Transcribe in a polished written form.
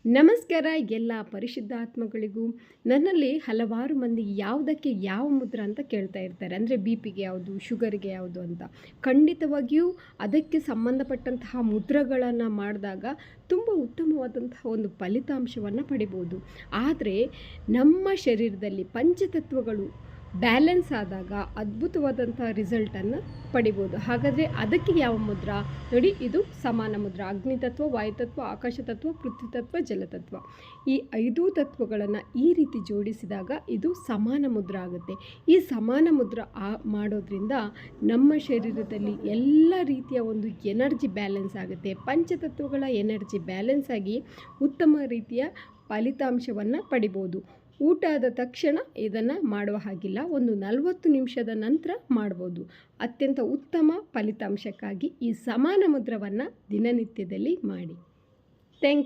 ನಮಸ್ಕಾರ ಎಲ್ಲ ಪರಿಶುದ್ಧ ಆತ್ಮಗಳಿಗೂ. ನನ್ನಲ್ಲಿ ಹಲವಾರು ಮಂದಿ ಯಾವುದಕ್ಕೆ ಯಾವ ಮುದ್ರ ಅಂತ ಕೇಳ್ತಾ ಇರ್ತಾರೆ. ಅಂದರೆ ಬಿ ಪಿಗೆ ಯಾವುದು, ಶುಗರ್ಗೆ ಯಾವುದು ಅಂತ. ಖಂಡಿತವಾಗಿಯೂ ಅದಕ್ಕೆ ಸಂಬಂಧಪಟ್ಟಂತಹ ಮುದ್ರಗಳನ್ನು ಮಾಡಿದಾಗ ತುಂಬ ಉತ್ತಮವಾದಂತಹ ಒಂದು ಫಲಿತಾಂಶವನ್ನು ಪಡಿಬೋದು. ಆದರೆ ನಮ್ಮ ಶರೀರದಲ್ಲಿ ಪಂಚತತ್ವಗಳು ಬ್ಯಾಲೆನ್ಸ್ ಆದಾಗ ಅದ್ಭುತವಾದಂಥ ರಿಸಲ್ಟನ್ನು ಪಡಿಬೋದು. ಹಾಗಾದರೆ ಅದಕ್ಕೆ ಯಾವ ಮುದ್ರ ನೋಡಿ, ಇದು ಸಮಾನ ಮುದ್ರ. ಅಗ್ನಿತತ್ವ, ವಾಯುತತ್ವ, ಆಕಾಶತತ್ವ, ಪೃಥ್ವಿತತ್ವ, ಜಲತತ್ವ, ಈ 5 ತತ್ವಗಳನ್ನು ಈ ರೀತಿ ಜೋಡಿಸಿದಾಗ ಇದು ಸಮಾನ ಮುದ್ರ ಆಗುತ್ತೆ. ಈ ಸಮಾನ ಮುದ್ರ ಮಾಡೋದ್ರಿಂದ ನಮ್ಮ ಶರೀರದಲ್ಲಿ ಎಲ್ಲ ರೀತಿಯ ಒಂದು ಎನರ್ಜಿ ಬ್ಯಾಲೆನ್ಸ್ ಆಗುತ್ತೆ. ಪಂಚತತ್ವಗಳ ಎನರ್ಜಿ ಬ್ಯಾಲೆನ್ಸ್ ಆಗಿ ಉತ್ತಮ ರೀತಿಯ ಫಲಿತಾಂಶವನ್ನು ಪಡಿಬೋದು. ಊಟ ಆದ ತಕ್ಷಣ ಇದನ್ನು ಮಾಡುವ ಹಾಗಿಲ್ಲ, ಒಂದು 40 ನಿಮಿಷದ ನಂತರ ಮಾಡ್ಬೋದು. ಅತ್ಯಂತ ಉತ್ತಮ ಫಲಿತಾಂಶಕ್ಕಾಗಿ ಈ ಸಮಾನ ಮುದ್ರವನ್ನು ದಿನನಿತ್ಯದಲ್ಲಿ ಮಾಡಿ. Thank you.